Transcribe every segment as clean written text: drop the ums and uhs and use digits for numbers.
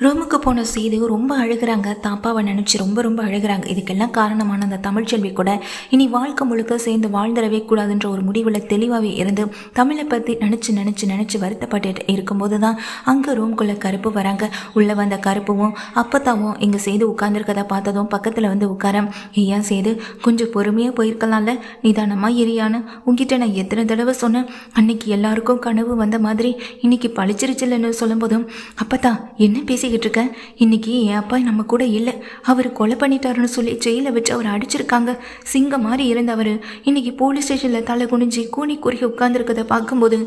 ரூமுக்கு போன சேது ரொம்ப அழுகிறாங்க. தாப்பாவை நினச்சி ரொம்ப ரொம்ப அழுகிறாங்க. இதுக்கெல்லாம் காரணமான அந்த தமிழ்ச்செல்வி கூட இனி வாழ்க்கை முழுக்க சேர்ந்து வாழ்ந்துடவே கூடாதுன்ற ஒரு முடிவில் தெளிவாகவே இருந்து தமிழை பற்றி நினச்சி வருத்தப்பட்டு இருக்கும்போது தான் அங்கே ரூம்குள்ளே கருப்பு வராங்க. உள்ளே வந்த கருப்புவும் அப்பத்தாவும் இங்கே சேது உட்காந்துருக்கதை பார்த்ததும் பக்கத்தில் வந்து உட்கார, ஐயா சேது கொஞ்சம் பொறுமையாக போயிருக்கலாம்ல, நிதானமாக எரியான்னு உங்ககிட்ட நான் எத்தனை தடவை சொன்னேன். அன்னைக்கு எல்லாருக்கும் கனவு வந்த மாதிரி இன்னைக்கு பழிச்சிருச்சில்லன்னு சொல்லும்போதும், அப்பத்தா என்ன பேசிக்கிட்டு இருக்க, இன்னைக்கு என் அப்பா நம்ம கூட இல்லை, அவர் கொலை பண்ணிட்டாருன்னு சொல்லி ஜெயில வச்சு அவர் அடிச்சிருக்காங்க. சிங்கம் மாதிரி இருந்தவர் இன்னைக்கு போலீஸ் ஸ்டேஷனில் தலை குனிஞ்சு கூனி குறுகி உட்கார்ந்துருக்கதை பார்க்கும்போது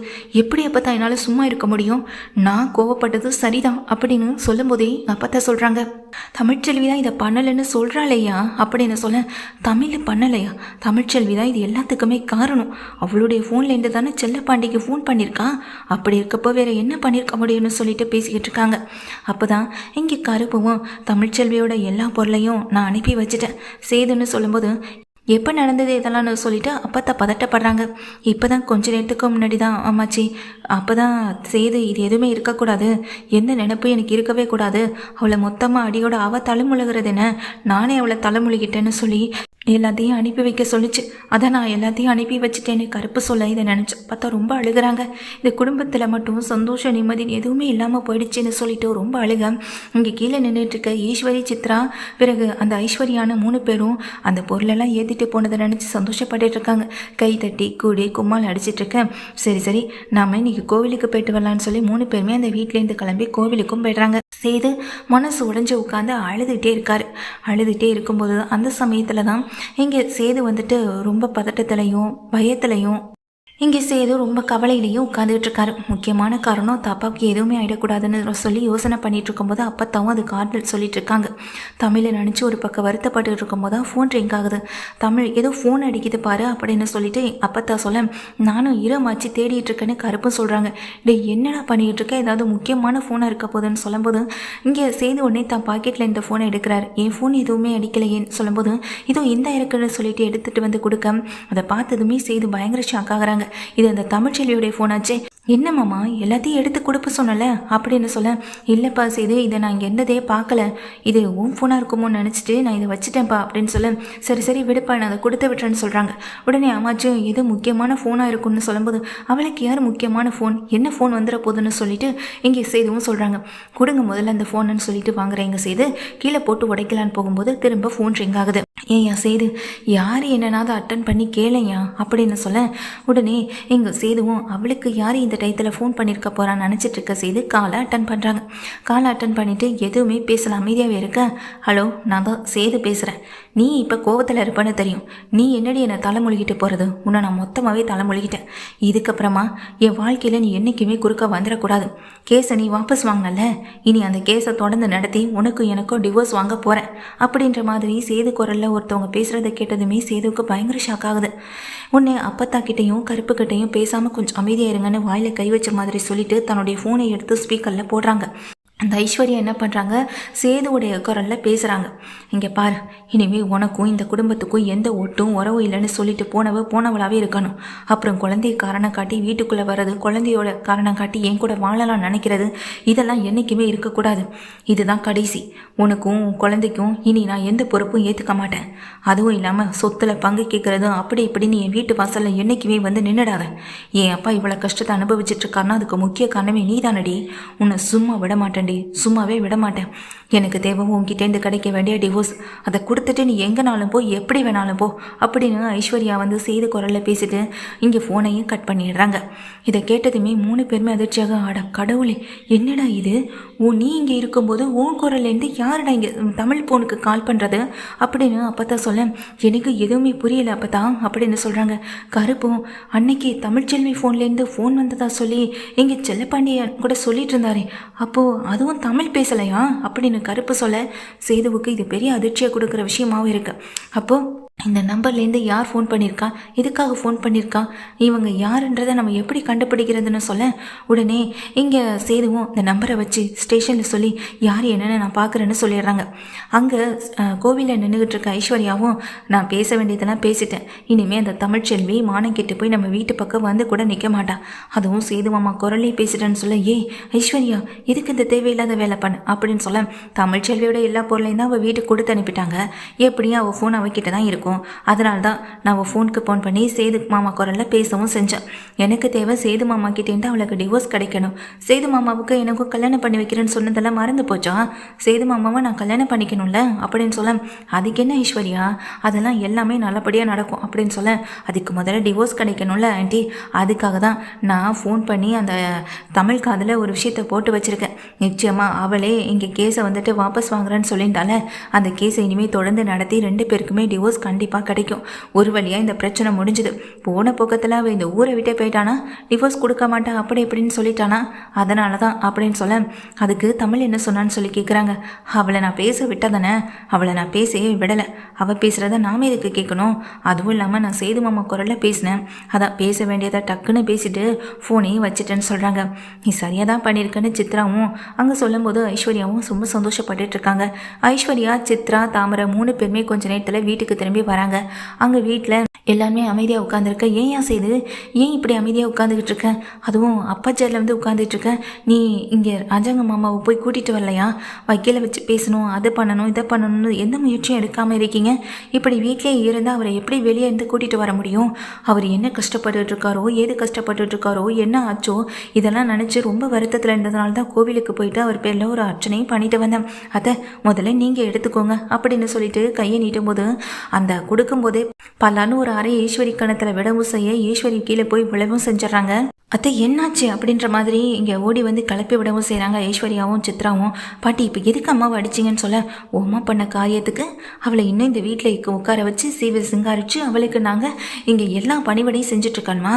எப்படி அப்பத்தான் என்னால் சும்மா இருக்க முடியும், நான் கோவப்பட்டது சரிதான் அப்படின்னு சொல்லும் போதே அப்பத்தான் சொல்கிறாங்க, தமிழ்ச்செல்வி தான் இதை பண்ணலைன்னு சொல்கிறாளையா அப்படின்னு சொல்ல, தமிழ் பண்ணலையா, தமிழ்ச்செல்வி தான் இது எல்லாத்துக்குமே காரணம், அவளுடைய ஃபோன்லேருந்து தானே செல்லப்பாண்டிக்கு ஃபோன் பண்ணியிருக்கா, அப்படி இருக்கப்போ வேற என்ன பண்ணியிருக்க முடியும்னு சொல்லிட்டு பேசிக்கிட்டு இருக்காங்க. அப்போ தான் இங்கே கருப்புவும் தமிழ்ச்செல்வியோட எல்லா பொருளையும் நான் அனுப்பி வச்சுட்டேன் சேதுன்னு சொல்லும்போது, எப்போ நடந்தது இதெல்லாம்னு சொல்லிட்டு அப்போ பதட்டப்படுறாங்க. இப்போ தான் கொஞ்ச நேரத்துக்கு முன்னாடி தான் அம்மாச்சி, அப்போ தான் சேது இது எதுவுமே இருக்கக்கூடாது, எந்த நினைப்பும் எனக்கு இருக்கவே கூடாது, அவளை மொத்தமாக அடியோட அவள் தலைமுழுகிறது என்ன, நானே அவளை தலைமுழுகிட்டேன்னு சொல்லி எல்லாத்தையும் அனுப்பி வைக்க சொல்லிச்சு, அதை நான் எல்லாத்தையும் அனுப்பி வச்சுட்டேன்னு கருப்பு சொல்ல இதை நினச்சி பார்த்தா ரொம்ப அழுகிறாங்க. இந்த குடும்பத்தில் மட்டும் சந்தோஷம் நிம்மதி எதுவுமே இல்லாமல் போயிடுச்சுன்னு சொல்லிட்டு ரொம்ப அழுக. இங்கே கீழே நின்றுட்டுருக்க ஈஸ்வரி சித்ரா பிறகு அந்த ஐஸ்வர்யான 3 பேரும் அந்த பொருளெல்லாம் ஏற்றிட்டு போனதை நினச்சி சந்தோஷப்பட்டு இருக்காங்க. கை தட்டி கூடி கும்மால் அடிச்சிட்ருக்கேன். சரி நாம் இன்னைக்கு கோவிலுக்கு போயிட்டு வரலான்னு சொல்லி 3 பேருமே அந்த வீட்டிலேருந்து கிளம்பி கோவிலுக்கும் போய்ட்றாங்க. சேது மனசு உடைஞ்சு உட்காந்து அழுதுகிட்டே இருக்கும்போது அந்த சமயத்தில் தான் இங்கே சேது வந்துட்டு ரொம்ப பதட்டத்திலையும் பயத்திலையும் இங்கே சேது ரொம்ப கவலையிலையும் உட்காந்துட்டு இருக்காரு. முக்கியமான காரணம் தப்பாவுக்கு எதுவுமே ஆகிடக்கூடாதுன்னு சொல்லி யோசனை பண்ணிட்டு இருக்கும்போது அப்பத்தாவும் அது கார்டில் சொல்லிட்டு இருக்காங்க. தமிழை நினச்சி ஒரு பக்கம் வருத்தப்பட்டு இருக்கும்போது தான் ஃபோன் ரிங் ஆகுது. தமிழ் ஏதோ ஃபோன் அடிக்குது பாரு அப்படின்னு சொல்லிட்டு அப்பத்தா சொல்ல, நானும் இரமாச்சு தேடிட்டு இருக்கேன்னு கருப்பும் சொல்கிறாங்க. டே என்னடா பண்ணிகிட்டு இருக்க, ஏதாவது முக்கியமான ஃபோனாக இருக்க போதுன்னு சொல்லும்போது இங்கே சேது உடனே தான் பாக்கெட்டில் இந்த ஃபோனை எடுக்கிறார். என் ஃபோன் எதுவுமே அடிக்கலையேன்னு சொல்லும்போது இதோ இந்த இருக்குன்னு சொல்லிட்டு எடுத்துகிட்டு வந்து கொடுக்க, அதை பார்த்ததுமே சேது பயங்கர ஷாக் ஆகுறாங்க. இது அந்த தமிழ்ச்செல்வியோடைய ஃபோனாச்சே, என்னம்மாம்மா எல்லாத்தையும் எடுத்து கொடுப்ப சொன்னல அப்படின்னு சொல்ல, இல்லைப்பா சேது இதை நான் இங்கே இருந்ததே பார்க்கல, இது உன் ஃபோனாக இருக்குமோன்னு நினச்சிட்டு நான் இதை வச்சுட்டேன்ப்பா அப்படின்னு சொல்ல, சரி விடுப்பா நான் அதை கொடுத்து விட்டுறேன்னு சொல்கிறாங்க. உடனே அம்மாச்சும் எது முக்கியமான ஃபோனாக இருக்குன்னு சொல்லும்போது, அவளுக்கு யார் முக்கியமான ஃபோன், என்ன ஃபோன் வந்துட போகுதுன்னு சொல்லிட்டு இங்கே சேதுவும் சொல்கிறாங்க. கொடுங்க முதல்ல அந்த ஃபோனுன்னு சொல்லிட்டு வாங்குறேங்க சேது, கீழே போட்டு உடைக்கலான்னு போகும்போது திரும்ப ஃபோன் ரிங் ஆகுது. ஏயா சேது யார் என்னன்னாவது அட்டன் பண்ணி கேளையா அப்படின்னு சொல்ல, உடனே எங்கள் சேதுவும் அவளுக்கு யார் இந்த டயத்தில் ஃபோன் பண்ணியிருக்க போகிறான்னு நினச்சிட்டு இருக்க சேது காலை அட்டன் பண்ணுறாங்க. காலை அட்டன் பண்ணிவிட்டு எதுவுமே பேசலாம் அமைதியாகவே இருக்க, ஹலோ நான் தான் சேது பேசுகிறேன், நீ இப்போ கோவத்தில் இருப்பேன்னு தெரியும், நீ என்னடி என்னை தலைமொழிகிட்டு போகிறது, உன்னை நான் மொத்தமாகவே தலைமொழிகிட்டேன், இதுக்கப்புறமா என் வாழ்க்கையில் நீ என்றைக்குமே குறுக்க வந்துடக்கூடாது, கேஸை நீ வாபஸ் வாங்கினல, இனி அந்த கேஸை தொடர்ந்து நடத்தி உனக்கும் எனக்கும் டிவோர்ஸ் வாங்க போகிறேன் அப்படின்ற மாதிரி சேது குரலில் ஒருத்தவங்க பேசுகிறத கேட்டதுமே சேதுவுக்கு பயங்கர ஷாக் ஆகுது. உடனே அப்பத்தா கிட்டையும் கருப்பு கிட்டையும் பேசாமல் கொஞ்சம் அமைதியாக இருங்கன்னு வாயில் கை வச்ச மாதிரி சொல்லிட்டு தன்னுடைய ஃபோனை எடுத்து ஸ்பீக்கரில் போடுறாங்க. அந்த ஐஸ்வர்யா என்ன பண்ணுறாங்க, சேதுவுடைய குரலில் பேசுகிறாங்க. இங்கே பாரு, இனிமேல் உனக்கும் இந்த குடும்பத்துக்கும் எந்த ஒட்டும் உறவும் இல்லைன்னு சொல்லிட்டு போனவளாகவே இருக்கணும். அப்புறம் குழந்தைய காரணம் காட்டி வீட்டுக்குள்ளே வர்றது, குழந்தையோட காரணம் காட்டி என் கூட வாழலாம் நினைக்கிறது, இதெல்லாம் என்றைக்குமே இருக்கக்கூடாது. இதுதான் கடைசி. உனக்கும் குழந்தைக்கும் இனி நான் எந்த பொறுப்பும் ஏற்றுக்க மாட்டேன். அதுவும் இல்லாமல் சொத்தில் பங்கு கேட்குறதும் அப்படி இப்படின்னு என் வீட்டு வாசலில் என்றைக்குமே வந்து நின்றுடாத. என் அப்பா இவ்வளோ கஷ்டத்தை அனுபவிச்சுட்டு இருக்காருன்னா அதுக்கு முக்கிய காரணமே நீ தானடி. உன்னை சும்மா விட மாட்டேன், சும்மாவே விட மாட்டேன். எனக்கு தேவை உங்ககிட்டேருந்து கிடைக்க வேண்டிய டிவோர்ஸ், அதை கொடுத்துட்டு நீ எங்கேனாலும் போ, எப்படி வேணாலும் போ அப்படின்னு ஐஸ்வர்யா வந்து சேது குரலில் பேசிட்டு இங்கே ஃபோனையும் கட் பண்ணிடுறாங்க. இதை கேட்டதுமே 3 பேருமே அதிர்ச்சியாக, ஆட கடவுளே என்னடா இது, நீ இங்கே இருக்கும்போது உன் குரல்லேருந்து யாருடா இங்கே தமிழ் ஃபோனுக்கு கால் பண்ணுறது அப்படின்னு அப்போதான் சொல்ல, எனக்கு எதுவுமே புரியலை அப்போதான் அப்படின்னு சொல்கிறாங்க. கருப்பும் அன்னைக்கு தமிழ்ச்செல்வி ஃபோன்லேருந்து ஃபோன் வந்ததா சொல்லி இங்கே செல்லப்பாண்டியன் கூட சொல்லிட்டு இருந்தாரே, அப்போது அதுவும் தமிழ் பேசலையா அப்படின்னு கருப்பு சொல்ல, சேதுவுக்கு இது பெரிய அதிர்ச்சியை கொடுக்குற விஷயமாகவும் இருக்கு. அப்போது இந்த நம்பர்லேருந்து யார் ஃபோன் பண்ணியிருக்கா, எதுக்காக ஃபோன் பண்ணியிருக்கா, இவங்க யாருன்றதை நம்ம எப்படி கண்டுபிடிக்கிறதுன்னு சொல்ல, உடனே இங்கே சேதுவும் இந்த நம்பரை வச்சு ஸ்டேஷனில் சொல்லி யார் என்னென்னு நான் பார்க்குறேன்னு சொல்லிடுறாங்க. அங்கே கோவிலில் நின்றுக்கிட்டு இருக்க ஐஸ்வர்யாவும், நான் பேச வேண்டியதெல்லாம் பேசிட்டேன், இனிமேல் அந்த தமிழ்ச்செல்வி மானம் கெட்டு போய் நம்ம வீட்டு பக்கம் வந்து கூட நிற்க மாட்டா, அதுவும் சேது மாமா குரலே பேசிட்டேன்னு சொல்ல, ஏய் ஐஸ்வர்யா எதுக்கு இந்த தேவையில்லாத வேலை பண்ண அப்படின்னு சொல்ல, தமிழ்ச்செல்வியோட எல்லா பொருளையும் தான் அவள் வீட்டுக்கு கொடுத்து அனுப்பிட்டாங்க, எப்படியும் அவள் ஃபோன் அவகிட்ட தான் இருக்கும், அதனால தான் நான் அவள் ஃபோனுக்கு ஃபோன் பண்ணி சேது மாமா குரலில் பேசவும் செஞ்சேன். எனக்கு தேவை சேது மாமா கிட்டேருந்து அவளுக்கு டிவோர்ஸ் கிடைக்கணும். சேது மாமாவுக்கு எனக்கும் கல்யாணம் பண்ணி வைக்கிறேன்னு சொன்னதெல்லாம் மறந்து போச்சா? சேது மாமாவை நான் கல்யாணம் பண்ணிக்கணும்ல அப்படின்னு சொல்ல, அதுக்கு என்ன ஐஸ்வர்யா, அதெல்லாம் எல்லாமே நல்லபடியாக நடக்கும் அப்படின்னு சொல்ல, அதுக்கு முதல்ல டிவோர்ஸ் கிடைக்கணும்ல ஆண்டி, அதுக்காக தான் நான் ஃபோன் பண்ணி அந்த தமிழ் காதில் ஒரு விஷயத்தை போட்டு வச்சுருக்கேன். நிச்சயமாக அவளே இங்கே கேஸை வந்துட்டு வாபஸ் வாங்குறேன்னு சொல்லியிருந்தால, அந்த கேஸை இனிமேல் தொடர்ந்து நடத்தி 2 பேருக்குமே டிவோர்ஸ் கண்டிப்பாக கிடைக்கும். ஒரு வழியாக இந்த பிரச்சனை முடிஞ்சுது. போன போக்கத்தில் அவள் இந்த ஊரை விட்டே போயிட்டானா, டிவோர்ஸ் கொடுக்க மாட்டா அப்படி இப்படின்னு சொல்லிட்டானா, அதனால தான் அப்படின்னு சொல்ல, அதுக்கு தமிழ் என்ன சொன்னான்னு சொல்லி கேட்குறாங்க. அவளை நான் பேச விட்டதானே, அவளை நான் பேசவே விடலை, அவள் பேசுகிறத நாம எதுக்கு கேட்கணும், அதுவும் இல்லாமல் நான் சேது மாமா குரலில் பேசினேன், அதான் பேச வேண்டியதை டக்குன்னு பேசிட்டு ஃபோனையும் வச்சுட்டேன்னு சொல்கிறாங்க. நீ சரியாக தான் பண்ணியிருக்கேன்னு சித்ராவும் அங்கே சொல்லும்போது ஐஸ்வர்யாவும் ரொம்ப சந்தோஷப்பட்டுட்டு இருக்காங்க. ஐஸ்வர்யா, சித்ரா, தாமரை 3 பேருமே கொஞ்ச நேரத்தில் வீட்டுக்கு திரும்பி வராங்க. அங்கே வீட்டில் எல்லாருமே அமைதியாக உட்காந்துருக்க. ஏன் செய்து ஏன் இப்படி அமைதியாக உட்காந்துக்கிட்டு இருக்க, அதுவும் அப்பா சேரில் வந்து உட்காந்துட்டு இருக்க, நீ இங்கே ராஜாங்க மாமாவை போய் கூட்டிகிட்டு வரலையா, வக்கீலை வச்சு பேசணும், அதை பண்ணணும் இதை பண்ணணும்னு எந்த முயற்சியும் எடுக்காமல் இருக்கீங்க, இப்படி வீட்டிலே இருந்தால் அவரை எப்படி வெளியே இருந்து கூட்டிகிட்டு வர முடியும், அவர் என்ன கஷ்டப்பட்டுட்டு இருக்காரோ, ஏது கஷ்டப்பட்டுட்டு இருக்காரோ, என்ன ஆச்சோ, இதெல்லாம் நினச்சி ரொம்ப வருத்தத்தில் இருந்ததுனால தான் கோவிலுக்கு போயிட்டு அவர் பேரில் ஒரு அர்ச்சனையும் பண்ணிட்டு வந்தேன், அதை முதல்ல நீங்கள் எடுத்துக்கோங்க அப்படின்னு சொல்லிட்டு கையை நீட்டும் போது அந்த கொடுக்கும்போதே பல்லான்னு ஒரு அரை ஈஸ்வரி கணத்தில் விடவும் செய்ய ஈஸ்வரி கீழே போய் விழவும் செஞ்சிடறாங்க. அத்தை என்னாச்சு அப்படின்ற மாதிரி இங்கே ஓடி வந்து கிளப்பி விடவும் செய்கிறாங்க ஐஸ்வர்யாவும் சித்ராவும். பாட்டி இப்போ எதுக்கு அம்மாவை அடிச்சிங்கன்னு சொல்ல, ஓமா பண்ண காரியத்துக்கு அவளை இன்னும் இந்த வீட்டில் உட்கார வச்சு சீவை சிங்காரிச்சு அவளுக்கு நாங்கள் இங்கே எல்லா பணிவடையும் செஞ்சிட்ருக்கோமா,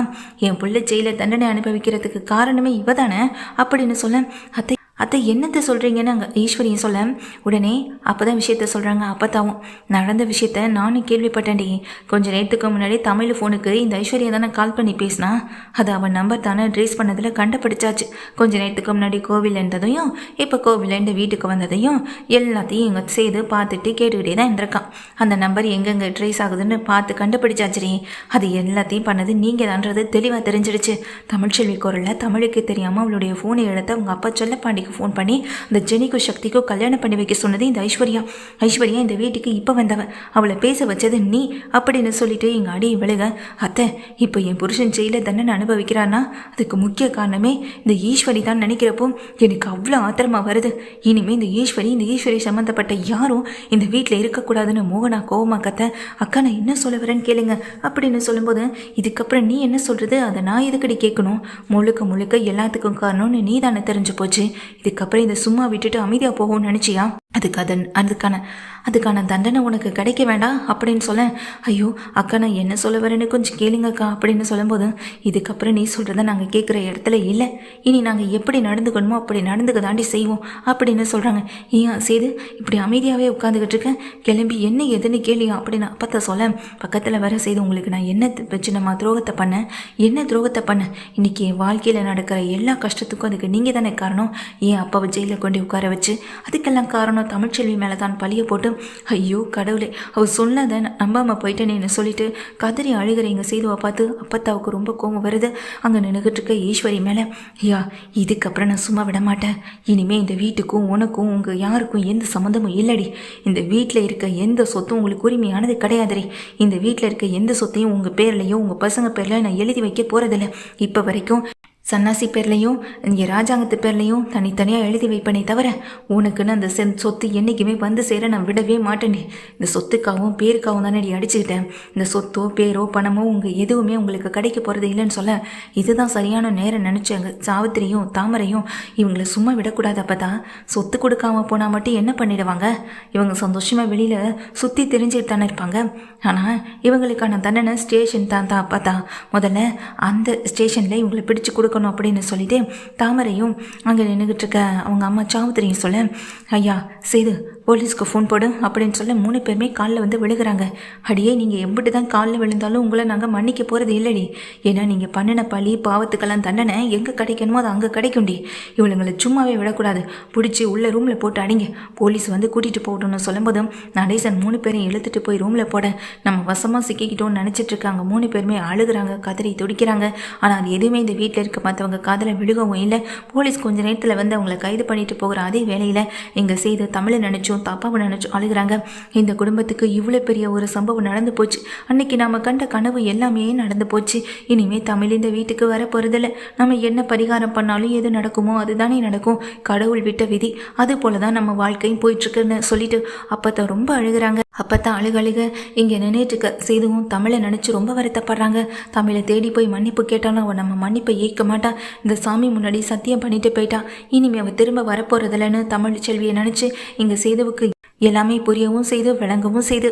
என் பிள்ளை ஜெயில தண்டனை அனுபவிக்கிறதுக்கு காரணமே இவ தானே அப்படின்னு சொல்ல, அத்தை என்னத்தை சொல்கிறீங்கன்னு அங்கே ஈஸ்வரியும் சொல்ல, உடனே அப்போ தான் விஷயத்த சொல்கிறாங்க. அப்போத்தாவும் நடந்த விஷயத்த நானும் கேள்விப்பட்டேன்டி, கொஞ்சம் நேரத்துக்கு முன்னாடி தமிழ் ஃபோனுக்கு இந்த ஐஸ்வர்யா தானே கால் பண்ணி பேசினா, அது அவன் நம்பர் தானே ட்ரேஸ் பண்ணதில் கண்டுபிடிச்சாச்சு. கொஞ்சம் நேரத்துக்கு முன்னாடி கோவில் இருந்ததையும் இப்போ கோவிலில் இந்த வீட்டுக்கு வந்ததையும் எல்லாத்தையும் இங்கே செய்து பார்த்துட்டு கேட்டுக்கிட்டே தான் இருந்திருக்கான். அந்த நம்பர் எங்கெங்கே ட்ரேஸ் ஆகுதுன்னு பார்த்து கண்டுபிடிச்சாச்சுரி, அது எல்லாத்தையும் பண்ணது நீங்கள் தான்றது தெளிவாக தெரிஞ்சிடுச்சு. தமிழ்ச்செல்வி குரலில் தமிழுக்கு தெரியாமல் அவளுடைய ஃபோனை எடுத்து அவங்க அப்பா செல்லப்பாண்டி ஃபோன் பண்ணி அந்த ஜெனிக்கும் சக்திக்கும் கல்யாணம் பண்ணி வைக்க சொன்னது இந்த ஐஸ்வர்யா இந்த வீட்டுக்கு இப்போ வந்தவ, அவளை பேச வச்சது நீ அப்படின்னு சொல்லிட்டு எங்கள் அடி விழுக, அத்தை இப்போ என் புருஷன் ஜெயில தண்டனை அனுபவிக்கிறான்னா அதுக்கு முக்கிய காரணமே இந்த ஈஸ்வரி தான் நினைக்கிறப்போ எனக்கு அவ்வளோ ஆத்திரமாக வருது. இனிமேல் இந்த ஈஸ்வரி சம்மந்தப்பட்ட யாரும் இந்த வீட்டில் இருக்கக்கூடாதுன்னு மோகனா கோவமா கத்த, அக்கா நான் என்ன சொல்ல வரேன்னு கேளுங்க அப்படின்னு சொல்லும்போது, இதுக்கப்புறம் நீ என்ன சொல்கிறது, அதை நான் எதுக்கடி கேட்கணும், முழுக்க எல்லாத்துக்கும் காரணம்னு நீ தானே தெரிஞ்சு போச்சு, இதுக்கப்புறம் இதை சும்மா விட்டுட்டு அமைதியாக போகும்னு நினச்சியா, அதுக்கான தண்டனை உனக்கு கிடைக்க வேண்டாம் அப்படின்னு சொல்ல, ஐயோ அக்கா நான் என்ன சொல்ல வரேன்னு கொஞ்சம் கேளுங்கக்கா அப்படின்னு சொல்லும்போது, இதுக்கப்புறம் நீ சொல்கிறத நாங்கள் கேட்குற இடத்துல இல்லை, இனி நாங்கள் எப்படி நடந்துக்கணுமோ அப்படி நடந்துக்க தாண்டி செய்வோம் அப்படின்னு சொல்கிறாங்க. ஏன் செய்து இப்படி அமைதியாகவே உட்காந்துக்கிட்டு இருக்கேன், கிளம்பி என்ன எதுன்னு கேளியா அப்படின்னு அப்பத்தை சொல்ல, பக்கத்தில் வர செய்து உங்களுக்கு நான் என்ன வச்சு நம்ம துரோகத்தை பண்ணேன், இன்றைக்கி என் வாழ்க்கையில் நடக்கிற எல்லா கஷ்டத்துக்கும் அதுக்கு நீங்கள் தானே காரணம், ஏன் அப்பாவை ஜெயிலில் கொண்டு உட்கார வச்சு அதுக்கெல்லாம் காரணம் தமிழ்ச்செல்வி மேலே தான் பழிய போட்டு, ஐயோ கடவுளே அவள் சொன்னதை நம்பாமல் போயிட்டேன்னு சொல்லிட்டு கதறி அழுகிறீங்க சேதுவை பார்த்து அப்பத்தாவுக்கு ரொம்ப கோபம் வருது. அங்கே நின்றுக்கிட்டு இருக்க ஈஸ்வரி மேலே, ஐயா இதுக்கப்புறம் நான் சும்மா விட மாட்டேன், இனிமேல் இந்த வீட்டுக்கும் உனக்கும் உங்கள் யாருக்கும் எந்த சம்மந்தமும் இல்லடி, இந்த வீட்டில் இருக்க எந்த சொத்தும் உங்களுக்கு உரிமையானது கிடையாதுரி, இந்த வீட்டில் இருக்க எந்த சொத்தையும் உங்கள் பேர்லையோ உங்கள் பசங்க பேரில் நான் எழுதி வைக்க போகிறதில்ல, இப்போ வரைக்கும் சன்னாசி பேர்லையும் இங்கே ராஜாங்கத்து பேர்லையும் தனித்தனியாக எழுதி வைப்பனே தவிர உனக்குன்னு அந்த சொத்து என்றைக்குமே வந்து சேர நான் விடவே மாட்டேனே, இந்த சொத்துக்காகவும் பேருக்காகவும் தானே அடிச்சுக்கிட்டேன், இந்த சொத்தோ பேரோ பணமோ உங்கள் எதுவுமே உங்களுக்கு கிடைக்க போகிறது இல்லைன்னு சொல்ல, இதுதான் சரியான நேரம் நினச்சாங்க சாவித்திரியும் தாமரையும் இவங்களை சும்மா விடக்கூடாது. அப்போ தான் சொத்து கொடுக்காம போனால் மட்டும் என்ன பண்ணிடுவாங்க, இவங்க சந்தோஷமாக வெளியில் சுற்றி தெரிஞ்சுட்டு தானே இருப்பாங்க, ஆனால் இவங்களுக்கான தண்டனை ஸ்டேஷன் தான் அப்போ தான் முதல்ல அந்த ஸ்டேஷனில் இவங்களை பிடிச்சி கொடுக்கணும் அப்படின்னு சொல்லிட்டு தாமரையும் அங்கே நின்றுக்கிட்டு இருக்க அவங்க அம்மா சாவுத்திரியும் சொல்ல, ஐயா சேது போலீஸ்க்கு ஃபோன் போடு அப்படின்னு சொல்ல 3 பேருமே காலில் வந்து விழுகிறாங்க. அடியே நீங்கள் எம்பிட்டு தான் காலில் விழுந்தாலும் உங்களை நாங்கள் மன்னிக்க போகிறது இல்லடி. ஏன்னா நீங்கள் பண்ணின பழி பாவத்துக்கெல்லாம் தண்டனை எங்கே கிடைக்கணுமோ அது அங்கே கிடைக்கும்டி. இவளுங்களை சும்மாவே விடக்கூடாது, பிடிச்சி உள்ள ரூமில் போட்டு அடிங்க, போலீஸ் வந்து கூட்டிகிட்டு போகட்டும்னு சொல்லும்போதும் நடேசன் 3 பேரையும் இழுத்துட்டு போய் ரூமில் போட நம்ம வசமாக சிக்கிக்கிட்டோன்னு நினச்சிட்டு இருக்காங்க. 3 பேருமே அழுகுறாங்க, கதறி துடிக்கிறாங்க. ஆனால் அது எதுவுமே இந்த வீட்டில் இருக்க மற்றவங்க காதில் விழுகவும் இல்லை. போலீஸ் கொஞ்ச நேரத்தில் வந்து அவங்கள கைது பண்ணிட்டு போகிற அதே வேளையில் இங்கே செய்த தமிழை நினச்சோம் தப்பாவை நினச்சோம் அழுகிறாங்க. இந்த குடும்பத்துக்கு இவ்வளோ பெரிய ஒரு சம்பவம் நடந்து போச்சு. அன்னைக்கு நாம் கண்ட கனவு எல்லாமே நடந்து போச்சு. இனிமே தமிழ் இந்த வீட்டுக்கு வர போகிறதில்ல. நம்ம என்ன பரிகாரம் பண்ணாலும் எது நடக்குமோ அதுதானே நடக்கும். கடவுள் விட்ட விதி, அது போல தான் நம்ம வாழ்க்கையும் போயிட்டுருக்குன்னு சொல்லிட்டு அப்பத்தான் ரொம்ப அழுகிறாங்க. அப்பத்தான் அழுக இங்கே நினைட்டுக்க சேதுவும் தமிழை நினச்சி ரொம்ப வருத்தப்படுறாங்க. தமிழை தேடி போய் மன்னிப்பு கேட்டாலும் அவன் நம்ம மன்னிப்பை ஏற்க மாட்டான். இந்த சாமி முன்னாடி சத்தியம் பண்ணிட்டு போயிட்டான். இனிமே அவன் திரும்ப வரப்போகிறதில்லன்னு தமிழ் செல்வியை நினச்சி இங்கே சேதுவுக்கு எல்லாமே புரியவும் செய்து விளங்கவும் செய்து